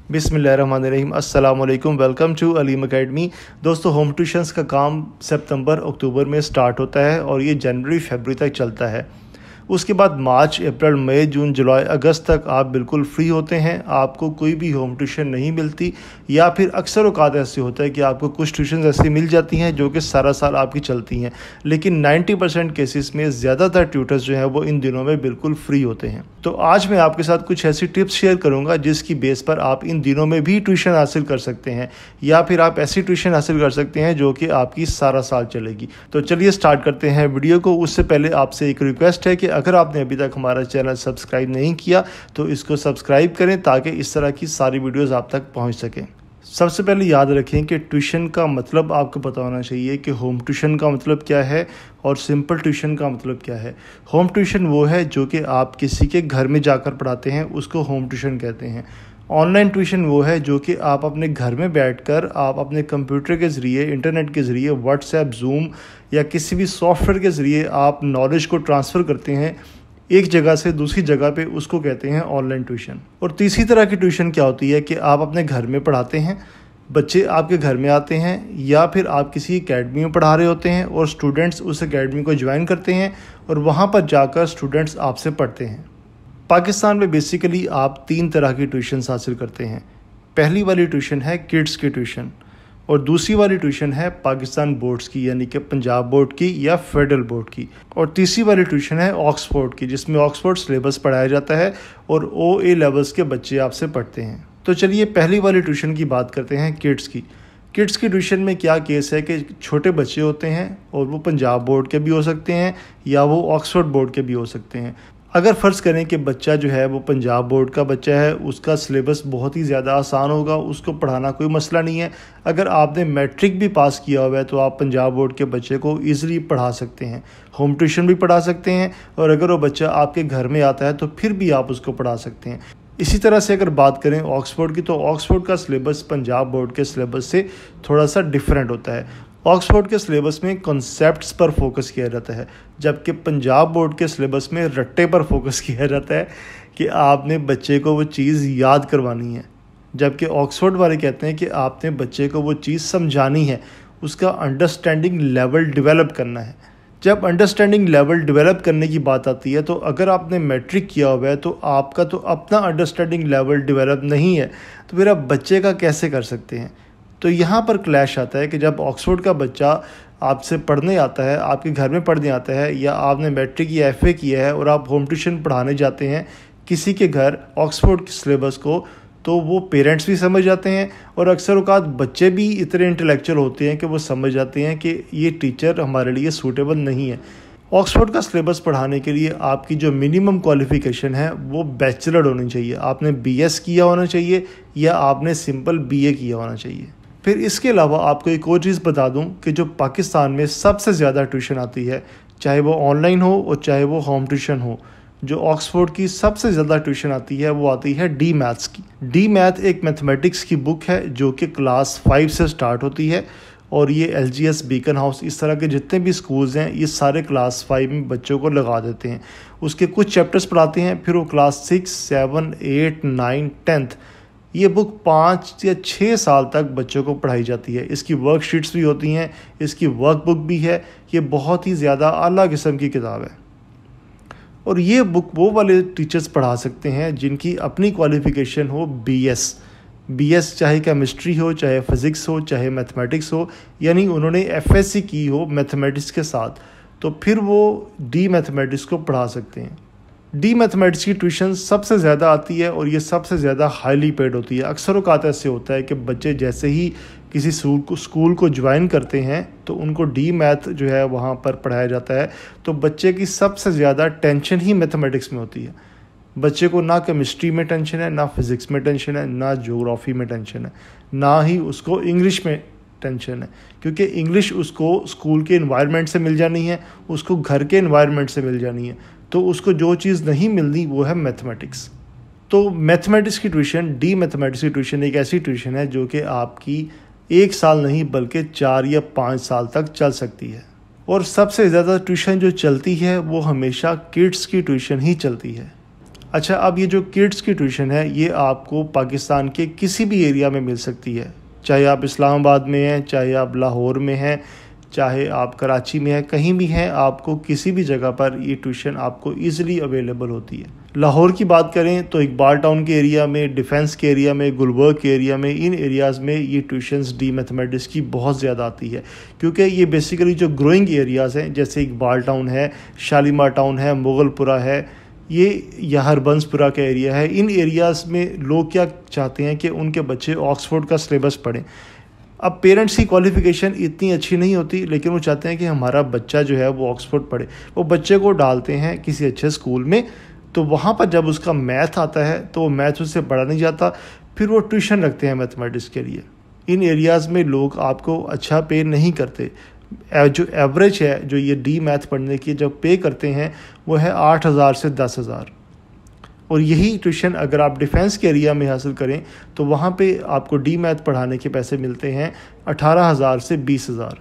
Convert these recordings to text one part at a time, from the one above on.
बिस्मिल्लाहिर्रहमानिर्रहीम अस्सलाम वालेकुम। Welcome to Aleem academy. दोस्तों, होम ट्यूशन्स का काम सितंबर अक्टूबर में स्टार्ट होता है और ये जनवरी फरवरी तक चलता है। उसके बाद मार्च अप्रैल मई जून जुलाई अगस्त तक आप बिल्कुल फ्री होते हैं, आपको कोई भी होम ट्यूशन नहीं मिलती, या फिर अक्सर औकात ऐसे होता है कि आपको कुछ ट्यूशन ऐसी मिल जाती हैं जो कि सारा साल आपकी चलती हैं, लेकिन 90% केसेस में ज़्यादातर ट्यूटर्स जो हैं वो इन दिनों में बिल्कुल फ्री होते हैं। तो आज मैं आपके साथ कुछ ऐसी टिप्स शेयर करूंगा जिसकी बेस पर आप इन दिनों में भी ट्यूशन हासिल कर सकते हैं, या फिर आप ऐसी ट्यूशन हासिल कर सकते हैं जो कि आपकी सारा साल चलेगी। तो चलिए स्टार्ट करते हैं वीडियो को। उससे पहले आपसे एक रिक्वेस्ट है कि अगर आपने अभी तक हमारा चैनल सब्सक्राइब नहीं किया तो इसको सब्सक्राइब करें ताकि इस तरह की सारी वीडियोस आप तक पहुंच सकें। सबसे पहले याद रखें कि ट्यूशन का मतलब आपको पता होना चाहिए कि होम ट्यूशन का मतलब क्या है और सिंपल ट्यूशन का मतलब क्या है। होम ट्यूशन वो है जो कि आप किसी के घर में जाकर पढ़ाते हैं, उसको होम ट्यूशन कहते हैं। ऑनलाइन ट्यूशन वो है जो कि आप अपने घर में बैठकर आप अपने कंप्यूटर के ज़रिए, इंटरनेट के ज़रिए, व्हाट्सएप, जूम या किसी भी सॉफ्टवेयर के ज़रिए आप नॉलेज को ट्रांसफ़र करते हैं एक जगह से दूसरी जगह पे, उसको कहते हैं ऑनलाइन ट्यूशन। और तीसरी तरह की ट्यूशन क्या होती है कि आप अपने घर में पढ़ाते हैं, बच्चे आपके घर में आते हैं, या फिर आप किसी एकेडमी में पढ़ा रहे होते हैं और स्टूडेंट्स उस एकेडमी को ज्वाइन करते हैं और वहाँ पर जाकर स्टूडेंट्स आपसे पढ़ते हैं। पाकिस्तान में बेसिकली आप 3 तरह की ट्यूशन हासिल करते हैं। पहली वाली ट्यूशन है किड्स की ट्यूशन, और दूसरी वाली ट्यूशन है पाकिस्तान बोर्ड्स की यानी कि पंजाब बोर्ड की या फेडरल बोर्ड की, और तीसरी वाली ट्यूशन है ऑक्सफोर्ड की जिसमें ऑक्सफोर्ड सिलेबस पढ़ाया जाता है और OA लेवल्स के बच्चे आपसे पढ़ते हैं। तो चलिए पहली वाली ट्यूशन की बात करते हैं, किड्स की। किड्स की ट्यूशन में क्या केस है कि छोटे बच्चे होते हैं और वो पंजाब बोर्ड के भी हो सकते हैं या वो ऑक्सफोर्ड बोर्ड के भी हो सकते हैं। अगर फ़र्ज़ करें कि बच्चा जो है वो पंजाब बोर्ड का बच्चा है, उसका सिलेबस बहुत ही ज़्यादा आसान होगा, उसको पढ़ाना कोई मसला नहीं है। अगर आपने मैट्रिक भी पास किया हुआ है तो आप पंजाब बोर्ड के बच्चे को ईज़िली पढ़ा सकते हैं, होम ट्यूशन भी पढ़ा सकते हैं, और अगर वो बच्चा आपके घर में आता है तो फिर भी आप उसको पढ़ा सकते हैं। इसी तरह से अगर बात करें ऑक्सफोर्ड की, तो ऑक्सफोर्ड का सिलेबस पंजाब बोर्ड के सिलेबस से थोड़ा सा डिफरेंट होता है। ऑक्सफोर्ड के सिलेबस में कॉन्सेप्ट्स पर फोकस किया जाता है, जबकि पंजाब बोर्ड के सिलेबस में रट्टे पर फोकस किया जाता है कि आपने बच्चे को वो चीज़ याद करवानी है, जबकि ऑक्सफोर्ड वाले कहते हैं कि आपने बच्चे को वो चीज़ समझानी है, उसका अंडरस्टैंडिंग लेवल डेवलप करना है। जब अंडरस्टैंडिंग लेवल डेवलप करने की बात आती है तो अगर आपने मैट्रिक किया हुआ है तो आपका तो अपना अंडरस्टैंडिंग लेवल डेवलप नहीं है, तो फिर आप बच्चे का कैसे कर सकते हैं। तो यहाँ पर क्लैश आता है कि जब ऑक्सफोर्ड का बच्चा आपसे पढ़ने आता है, आपके घर में पढ़ने आता है, या आपने मैट्रिक या FA किया है और आप होम ट्यूशन पढ़ाने जाते हैं किसी के घर ऑक्सफोर्ड के सिलेबस को, तो वो पेरेंट्स भी समझ जाते हैं और अक्सर औकात बच्चे भी इतने इंटेलेक्चुअल होते हैं कि वो समझ जाते हैं कि ये टीचर हमारे लिए सूटेबल नहीं है। ऑक्सफोर्ड का सिलेबस पढ़ाने के लिए आपकी जो मिनिमम क्वालिफ़िकेशन है वो बैचलर होनी चाहिए, आपने BS किया होना चाहिए या आपने सिंपल BA किया होना चाहिए। फिर इसके अलावा आपको एक और चीज़ बता दूं कि जो पाकिस्तान में सबसे ज़्यादा ट्यूशन आती है, चाहे वो ऑनलाइन हो और चाहे वो होम ट्यूशन हो, जो ऑक्सफोर्ड की सबसे ज़्यादा ट्यूशन आती है वो आती है डी मैथ्स की। डी मैथ एक मैथमेटिक्स की बुक है जो कि क्लास 5 से स्टार्ट होती है, और ये LGS, बीकन हाउस, इस तरह के जितने भी स्कूल्स हैं ये सारे क्लास 5 में बच्चों को लगा देते हैं। उसके कुछ चैप्टर्स पढ़ाते हैं, फिर वो क्लास 6, 7, 8, 9, 10th ये बुक 5 या 6 साल तक बच्चों को पढ़ाई जाती है। इसकी वर्कशीट्स भी होती हैं, इसकी वर्कबुक भी है। ये बहुत ही ज़्यादा आला किस्म की किताब है, और ये बुक वो वाले टीचर्स पढ़ा सकते हैं जिनकी अपनी क्वालिफ़िकेशन हो BS, चाहे केमिस्ट्री हो, चाहे फ़िज़िक्स हो, चाहे मैथमेटिक्स हो, यानी उन्होंने FSC की हो मैथमेटिक्स के साथ, तो फिर वो डी मैथमेटिक्स को पढ़ा सकते हैं। डी मैथमेटिक्स की ट्यूशन सबसे ज़्यादा आती है और ये सबसे ज़्यादा हाईली पेड होती है। अक्सर औकात ऐसे होता है कि बच्चे जैसे ही किसी स्कूल को ज्वाइन करते हैं तो उनको डी मैथ जो है वहाँ पर पढ़ाया जाता है, तो बच्चे की सबसे ज़्यादा टेंशन ही मैथमेटिक्स में होती है। बच्चे को ना केमिस्ट्री में टेंशन है, ना फिज़िक्स में टेंशन है, ना ज्योग्राफी में टेंशन है, ना ही उसको इंग्लिश में टेंशन है, क्योंकि इंग्लिश उसको स्कूल के एनवायरनमेंट से मिल जानी है, उसको घर के एनवायरनमेंट से मिल जानी है, तो उसको जो चीज़ नहीं मिलनी वो है मैथमेटिक्स। तो मैथमेटिक्स की ट्यूशन, डी मैथमेटिक्स की ट्यूशन एक ऐसी ट्यूशन है जो कि आपकी 1 साल नहीं बल्कि 4 या 5 साल तक चल सकती है। और सबसे ज़्यादा ट्यूशन जो चलती है वो हमेशा किड्स की ट्यूशन ही चलती है। अच्छा, अब ये जो किड्स की ट्यूशन है ये आपको पाकिस्तान के किसी भी एरिया में मिल सकती है, चाहे आप इस्लामाबाद में हैं, चाहे आप लाहौर में हैं, चाहे आप कराची में हैं, कहीं भी हैं, आपको किसी भी जगह पर ये ट्यूशन आपको ईज़िली अवेलेबल होती है। लाहौर की बात करें तो इकबाल टाउन के एरिया में, डिफेंस के एरिया में, गुलबर्ग के एरिया में, इन एरियाज़ में ये ट्यूशन्स डी मैथमेटिक्स की बहुत ज़्यादा आती है, क्योंकि ये बेसिकली जो ग्रोइंग एरियाज़ हैं, जैसे इकबाल टाउन है, शालीमार टाउन है, मुगलपुरा है, ये या हरबंसपुरा का एरिया है, इन एरियाज़ में लोग क्या चाहते हैं कि उनके बच्चे ऑक्सफोर्ड का सिलेबस पढ़ें। अब पेरेंट्स की क्वालिफ़िकेशन इतनी अच्छी नहीं होती, लेकिन वो चाहते हैं कि हमारा बच्चा जो है वो ऑक्सफोर्ड पढ़े। वो बच्चे को डालते हैं किसी अच्छे स्कूल में, तो वहाँ पर जब उसका मैथ आता है तो वो मैथ उससे पढ़ा नहीं जाता, फिर वो ट्यूशन रखते हैं मैथमेटिक्स के लिए। इन एरियाज़ में लोग आपको अच्छा पे नहीं करते। जो एवरेज है जो ये डी मैथ पढ़ने की जब पे करते हैं वो है 8,000 से 10,000। और यही ट्यूशन अगर आप डिफेंस के एरिया में हासिल करें तो वहाँ पे आपको डी मैथ पढ़ाने के पैसे मिलते हैं 18,000 से 20,000।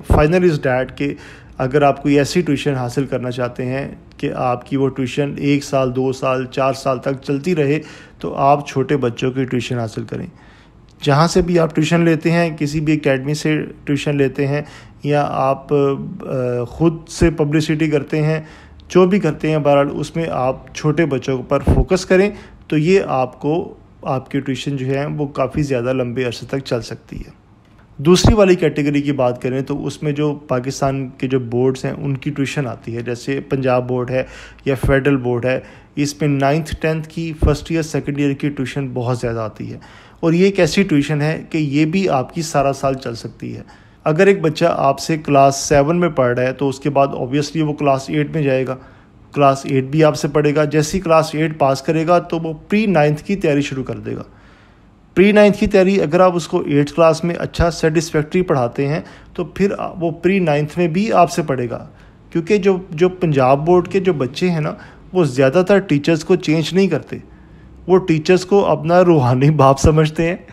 फाइनल इज़ डैट कि अगर आप कोई ऐसी ट्यूशन हासिल करना चाहते हैं कि आपकी वो ट्यूशन 1 साल, 2 साल, 4 साल तक चलती रहे, तो आप छोटे बच्चों की ट्यूशन हासिल करें। जहाँ से भी आप ट्यूशन लेते हैं, किसी भी एकेडमी से ट्यूशन लेते हैं या आप ख़ुद से पब्लिसिटी करते हैं, जो भी करते हैं, बहरहाल उसमें आप छोटे बच्चों पर फोकस करें, तो ये आपको आपकी ट्यूशन जो है वो काफ़ी ज़्यादा लंबे अरसे तक चल सकती है। दूसरी वाली कैटेगरी की बात करें तो उसमें जो पाकिस्तान के जो बोर्ड्स हैं उनकी ट्यूशन आती है, जैसे पंजाब बोर्ड है या फेडरल बोर्ड है। इसमें 9th 10th की, फर्स्ट ईयर सेकेंड ईयर की ट्यूशन बहुत ज़्यादा आती है, और ये एक ऐसी ट्यूशन है कि ये भी आपकी सारा साल चल सकती है। अगर एक बच्चा आपसे क्लास 7 में पढ़ रहा है तो उसके बाद ऑब्वियसली वो क्लास 8 में जाएगा, क्लास 8 भी आपसे पढ़ेगा। जैसे ही क्लास 8 पास करेगा तो वो प्री 9th की तैयारी शुरू कर देगा। प्री 9th की तैयारी अगर आप उसको 8th क्लास में अच्छा सेटिस्फैक्ट्री पढ़ाते हैं तो फिर वो प्री 9th में भी आपसे पढ़ेगा, क्योंकि जो पंजाब बोर्ड के जो बच्चे हैं ना, वो ज़्यादातर टीचर्स को चेंज नहीं करते। वो टीचर्स को अपना रूहानी बाप समझते हैं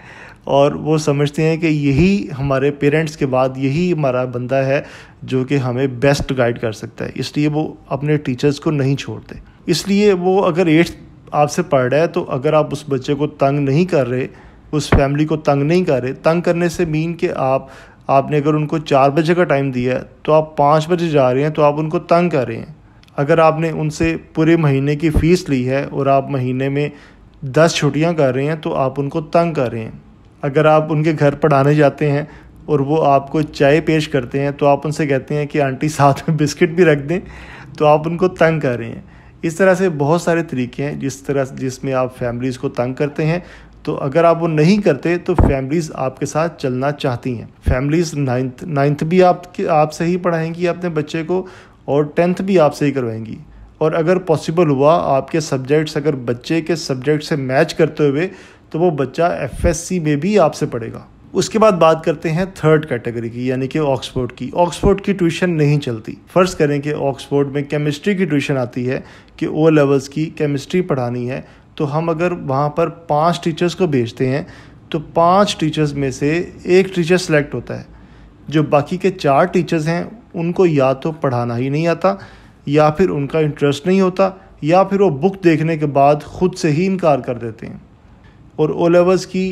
और वो समझते हैं कि यही हमारे पेरेंट्स के बाद यही हमारा बंदा है जो कि हमें बेस्ट गाइड कर सकता है, इसलिए वो अपने टीचर्स को नहीं छोड़ते। इसलिए वो अगर 8th आपसे पढ़ रहा है तो अगर आप उस बच्चे को तंग नहीं कर रहे, उस फैमिली को तंग नहीं कर रहे, तंग करने से मीन कि आपने अगर उनको 4 बजे का टाइम दिया है तो आप 5 बजे जा रहे हैं, तो आप उनको तंग कर रहे हैं। अगर आपने उनसे पूरे महीने की फ़ीस ली है और आप महीने में 10 छुट्टियां कर रहे हैं तो आप उनको तंग कर रहे हैं। अगर आप उनके घर पढ़ाने जाते हैं और वो आपको चाय पेश करते हैं तो आप उनसे कहते हैं कि आंटी साथ में बिस्किट भी रख दें, तो आप उनको तंग कर रहे हैं। इस तरह से बहुत सारे तरीके हैं जिसमें आप फैमिलीज़ को तंग करते हैं। तो अगर आप वो नहीं करते तो फैमिलीज़ आपके साथ चलना चाहती हैं। फैमिलीज़ 9th भी आपसे ही पढ़ाएंगी अपने बच्चे को, और 10th भी आपसे ही करवाएंगी। और अगर पॉसिबल हुआ आपके सब्जेक्ट्स अगर बच्चे के सब्जेक्ट से मैच करते हुए, तो वो बच्चा FSC में भी आपसे पढ़ेगा। उसके बाद बात करते हैं 3rd कैटेगरी की, यानी कि ऑक्सफोर्ड की। ऑक्सफोर्ड की ट्यूशन नहीं चलती। फ़र्ज़ करें कि ऑक्सफोर्ड में केमिस्ट्री की ट्यूशन आती है कि O लेवल्स की केमिस्ट्री पढ़ानी है, तो हम अगर वहाँ पर 5 टीचर्स को भेजते हैं तो 5 टीचर्स में से 1 टीचर सेलेक्ट होता है। जो बाकी के 4 टीचर्स हैं उनको या तो पढ़ाना ही नहीं आता, या फिर उनका इंटरेस्ट नहीं होता, या फिर वो बुक देखने के बाद ख़ुद से ही इनकार कर देते हैं। और O लेवल्स की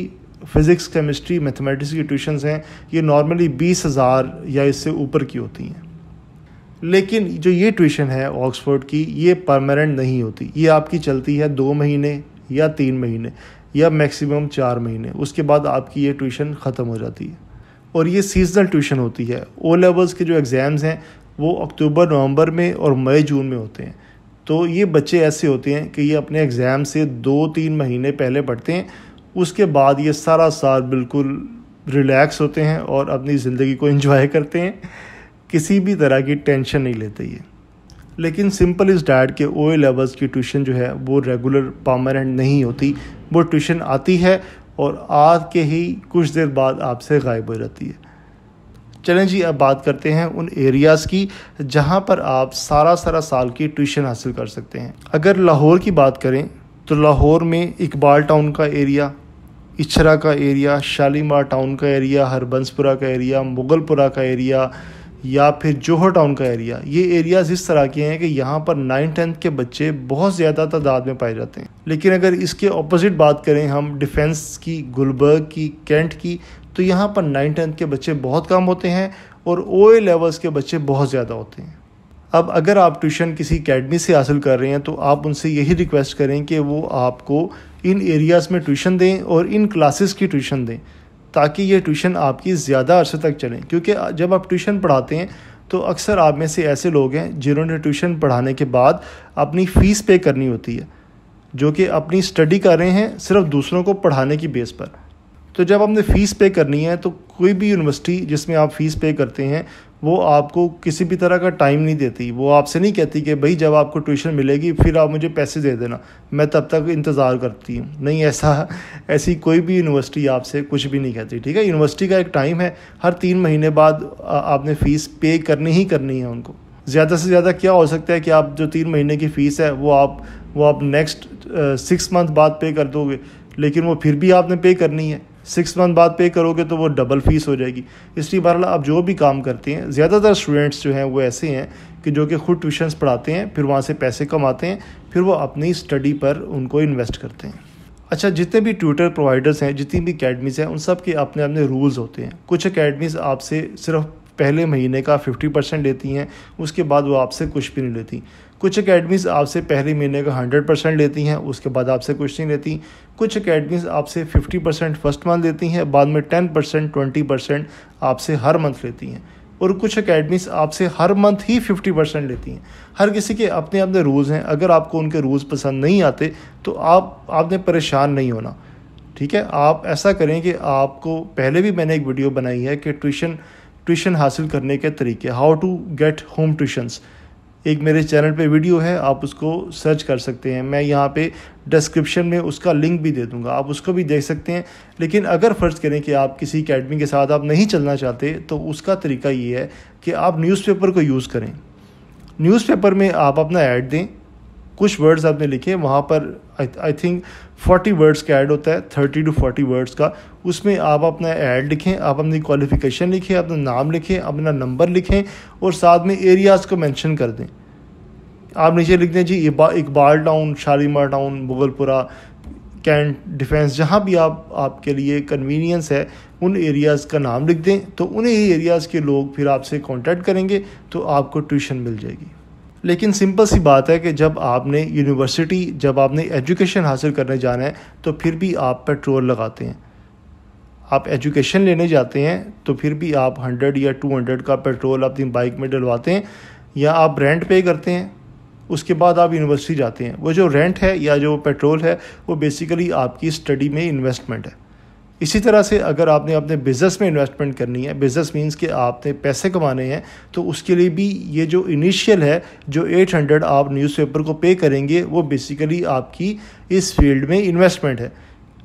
फ़िज़िक्स, केमिस्ट्री, मैथमेटिक्स की ट्यूशन्स हैं, ये नॉर्मली 20,000 या इससे ऊपर की होती हैं। लेकिन जो ये ट्यूशन है ऑक्सफोर्ड की, ये परमानेंट नहीं होती। ये आपकी चलती है 2 महीने या 3 महीने या मैक्सिमम 4 महीने, उसके बाद आपकी ये ट्यूशन ख़त्म हो जाती है। और ये सीजनल ट्यूशन होती है। O लेवल्स के जो एग्ज़ाम्स हैं वो अक्टूबर, नवंबर में और मई, जून में होते हैं। तो ये बच्चे ऐसे होते हैं कि ये अपने एग्ज़ाम से 2-3 महीने पहले पढ़ते हैं, उसके बाद ये सारा साल बिल्कुल रिलैक्स होते हैं और अपनी ज़िंदगी को एंजॉय करते हैं, किसी भी तरह की टेंशन नहीं लेते ये। लेकिन सिंपल इज़ डैट के O लेवल्स की ट्यूशन जो है वो रेगुलर परमानेंट नहीं होती। वो ट्यूशन आती है और आज के ही कुछ देर बाद आपसे गायब हो जाती है। चलें जी, अब बात करते हैं उन एरियाज़ की जहाँ पर आप सारा साल की ट्यूशन हासिल कर सकते हैं। अगर लाहौर की बात करें तो लाहौर में इकबाल टाउन का एरिया, इचरा का एरिया, शालीमार टाउन का एरिया, हरबंसपुरा का एरिया, मुगलपुरा का एरिया, या फिर जोहर टाउन का एरिया, ये एरियाज़ इस तरह के हैं कि यहाँ पर 9th-10th के बच्चे बहुत ज़्यादा तादाद में पाए जाते हैं। लेकिन अगर इसके ऑपोजिट बात करें हम डिफेंस की, गुलबर्ग की, कैंट की, तो यहाँ पर 9th-10th के बच्चे बहुत कम होते हैं और OA लेवल्स के बच्चे बहुत ज़्यादा होते हैं। अब अगर आप ट्यूशन किसी अकेडमी से हासिल कर रहे हैं तो आप उनसे यही रिक्वेस्ट करें कि वो आपको इन एरियाज़ में ट्यूशन दें और इन क्लासेस की ट्यूशन दें, ताकि ये ट्यूशन आपकी ज़्यादा अरसे तक चलें। क्योंकि जब आप ट्यूशन पढ़ाते हैं तो अक्सर आप में से ऐसे लोग हैं जिन्होंने ट्यूशन पढ़ाने के बाद अपनी फ़ीस पे करनी होती है, जो कि अपनी स्टडी कर रहे हैं सिर्फ दूसरों को पढ़ाने की बेस पर। तो जब आपने फ़ीस पे करनी है तो कोई भी यूनिवर्सिटी जिसमें आप फ़ीस पे करते हैं वो आपको किसी भी तरह का टाइम नहीं देती। वो आपसे नहीं कहती कि भाई जब आपको ट्यूशन मिलेगी फिर आप मुझे पैसे दे देना, मैं तब तक इंतज़ार करती हूँ। नहीं, ऐसी कोई भी यूनिवर्सिटी आपसे कुछ भी नहीं कहती। ठीक है, यूनिवर्सिटी का एक टाइम है, हर 3 महीने बाद आपने फ़ीस पे करनी ही करनी है उनको। ज़्यादा से ज़्यादा क्या हो सकता है कि आप जो 3 महीने की फ़ीस है वो आप नेक्स्ट 6 मंथ बाद पे कर दोगे, लेकिन वो फिर भी आपने पे करनी है। 6 मंथ बाद पे करोगे तो वो डबल फ़ीस हो जाएगी। इसलिए बहरहाल आप जो भी काम करते हैं, ज़्यादातर स्टूडेंट्स जो हैं वो ऐसे हैं कि जो कि ख़ुद ट्यूशन्स पढ़ाते हैं, फिर वहाँ से पैसे कमाते हैं, फिर वो अपनी स्टडी पर उनको इन्वेस्ट करते हैं। अच्छा, जितने भी ट्यूटर प्रोवाइडर्स हैं, जितनी भी अकेडमीज़ हैं, उन सब के अपने अपने रूल्स होते हैं। कुछ अकेडमीज़ आपसे सिर्फ पहले महीने का 50% लेती हैं, उसके बाद वो आपसे कुछ भी नहीं लेती। कुछ अकेडमीज़ आपसे पहले महीने का 100% लेती हैं, उसके बाद आपसे कुछ नहीं लेती। कुछ अकेडमीज़ आपसे 50% फर्स्ट मंथ लेती हैं, बाद में 10%, 20% आपसे हर मंथ लेती हैं, और कुछ अकेडमीज़ आपसे हर मंथ ही 50% लेती हैं। हर किसी के अपने अपने रूल्स हैं। अगर आपको उनके रूल्स पसंद नहीं आते तो आपने परेशान नहीं होना। ठीक है, आप ऐसा करें कि आपको पहले भी मैंने एक वीडियो बनाई है कि ट्यूशन हासिल करने के तरीके, how to get home tuitions. एक मेरे चैनल पे वीडियो है, आप उसको सर्च कर सकते हैं। मैं यहाँ पे डिस्क्रिप्शन में उसका लिंक भी दे दूँगा, आप उसको भी देख सकते हैं। लेकिन अगर फ़र्ज़ करें कि आप किसी अकेडमी के साथ आप नहीं चलना चाहते, तो उसका तरीका ये है कि आप न्यूज़पेपर को यूज़ करें। न्यूज़पेपर में आप अपना ऐड दें, कुछ वर्ड्स आपने लिखे, वहाँ पर आई थिंक 40 वर्ड्स का ऐड होता है, 30 to 40 वर्ड्स का। उसमें आप अपना ऐड लिखें, आप अपनी क्वालिफ़िकेशन लिखें, अपना नाम लिखें, अपना नंबर लिखें और साथ में एरियाज़ को मेंशन कर दें। आप नीचे लिख दें जी Iqbal town, Shalimar town, Mughalpura, cantt, defence, जहाँ भी आपके लिए कन्वीनियंस है उन एरियाज़ का नाम लिख दें। तो उन्हीं एरियाज़ के लोग फिर आपसे कांटेक्ट करेंगे तो आपको ट्यूशन मिल जाएगी। लेकिन सिंपल सी बात है कि जब आपने एजुकेशन हासिल करने जाना है तो फिर भी आप पेट्रोल लगाते हैं। आप एजुकेशन लेने जाते हैं तो फिर भी आप 100 या 200 का पेट्रोल अपनी बाइक में डलवाते हैं, या आप रेंट पे करते हैं, उसके बाद आप यूनिवर्सिटी जाते हैं। वो जो रेंट है या जो पेट्रोल है वो बेसिकली आपकी स्टडी में इन्वेस्टमेंट है। इसी तरह से अगर आपने अपने बिज़नेस में इन्वेस्टमेंट करनी है, बिज़नेस मीन्स कि आपने पैसे कमाने हैं, तो उसके लिए भी ये जो इनिशियल है, जो 800 आप न्यूज़पेपर को पे करेंगे, वो बेसिकली आपकी इस फील्ड में इन्वेस्टमेंट है।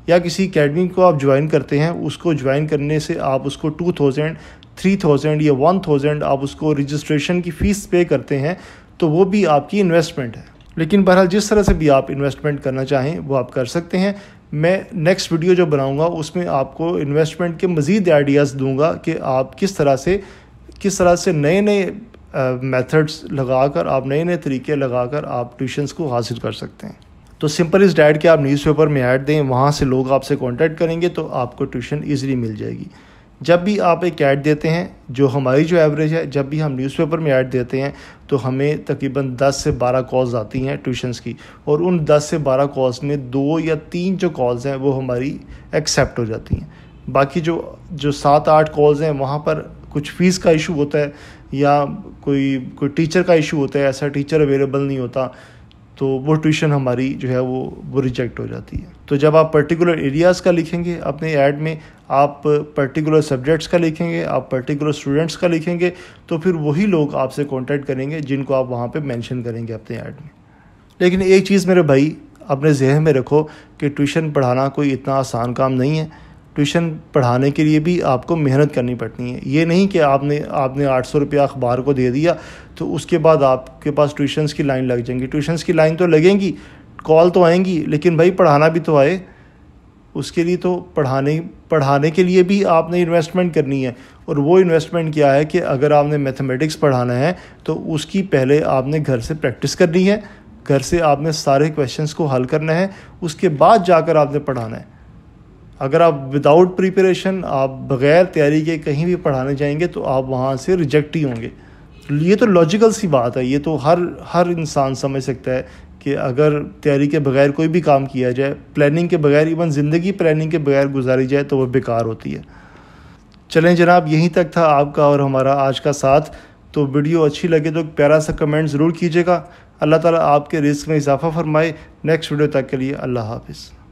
या किसी अकेडमी को आप ज्वाइन करते हैं, उसको ज्वाइन करने से आप उसको 2000, 3000 या 1000 आप उसको रजिस्ट्रेशन की फ़ीस पे करते हैं, तो वो भी आपकी इन्वेस्टमेंट है। लेकिन बहरहाल जिस तरह से भी आप इन्वेस्टमेंट करना चाहें वो आप कर सकते हैं। मैं नेक्स्ट वीडियो जो बनाऊंगा उसमें आपको इन्वेस्टमेंट के मज़ीद आइडियाज़ दूंगा कि आप किस तरह से नए नए मेथड्स लगाकर, आप नए नए तरीके लगाकर आप ट्यूशन्स को हासिल कर सकते हैं। तो सिंपल इस डाइट के आप न्यूज़पेपर में ऐड दें, वहाँ से लोग आपसे कांटेक्ट करेंगे तो आपको ट्यूशन ईज़िली मिल जाएगी। जब भी आप एक ऐड देते हैं, जो हमारी जो एवरेज है, जब भी हम न्यूज़पेपर में ऐड देते हैं तो हमें तकरीबन 10 से 12 कॉल्स आती हैं ट्यूशन्स की, और उन 10 से 12 कॉल्स में 2 या 3 जो कॉल्स हैं वो हमारी एक्सेप्ट हो जाती हैं। बाकी जो 7-8 कॉल्स हैं वहाँ पर कुछ फ़ीस का इशू होता है या कोई टीचर का इशू होता है, ऐसा टीचर अवेलेबल नहीं होता, तो वो ट्यूशन हमारी जो है वो रिजेक्ट हो जाती है। तो जब आप पर्टिकुलर एरियाज़ का लिखेंगे अपने ऐड में, आप पर्टिकुलर सब्जेक्ट्स का लिखेंगे, आप पर्टिकुलर स्टूडेंट्स का लिखेंगे, तो फिर वही लोग आपसे कांटेक्ट करेंगे जिनको आप वहाँ पे मेंशन करेंगे अपने ऐड में। लेकिन एक चीज़ मेरे भाई अपने ज़हन में रखो कि ट्यूशन पढ़ाना कोई इतना आसान काम नहीं है। ट्यूशन पढ़ाने के लिए भी आपको मेहनत करनी पड़ती है। ये नहीं कि आपने 800 रुपया अखबार को दे दिया तो उसके बाद आपके पास ट्यूशन्स की लाइन लग जाएंगी। ट्यूशन्स की लाइन तो लगेंगी, कॉल तो आएंगी, लेकिन भाई पढ़ाना भी तो आए। उसके लिए तो पढ़ाने के लिए भी आपने इन्वेस्टमेंट करनी है। और वो इन्वेस्टमेंट क्या है कि अगर आपने मैथमेटिक्स पढ़ाना है तो उसकी पहले आपने घर से प्रैक्टिस करनी है, घर से आपने सारे क्वेश्चंस को हल करना है, उसके बाद जाकर आपने पढ़ाना है। अगर आप विदाउट प्रिपरेशन, आप बग़ैर तैयारी के कहीं भी पढ़ाने जाएंगे तो आप वहाँ से रिजेक्ट ही होंगे। ये तो लॉजिकल सी बात है, ये तो हर इंसान समझ सकता है कि अगर तैयारी के बगैर कोई भी काम किया जाए, प्लानिंग के बगैर, इवन ज़िंदगी प्लानिंग के बगैर गुजारी जाए तो वह बेकार होती है। चलें जनाब, यहीं तक था आपका और हमारा आज का साथ। तो वीडियो अच्छी लगे तो प्यारा सा कमेंट ज़रूर कीजिएगा। अल्लाह ताला आपके रिस्क में इजाफ़ा फरमाए। नेक्स्ट वीडियो तक के लिए अल्लाह हाफ़िज़।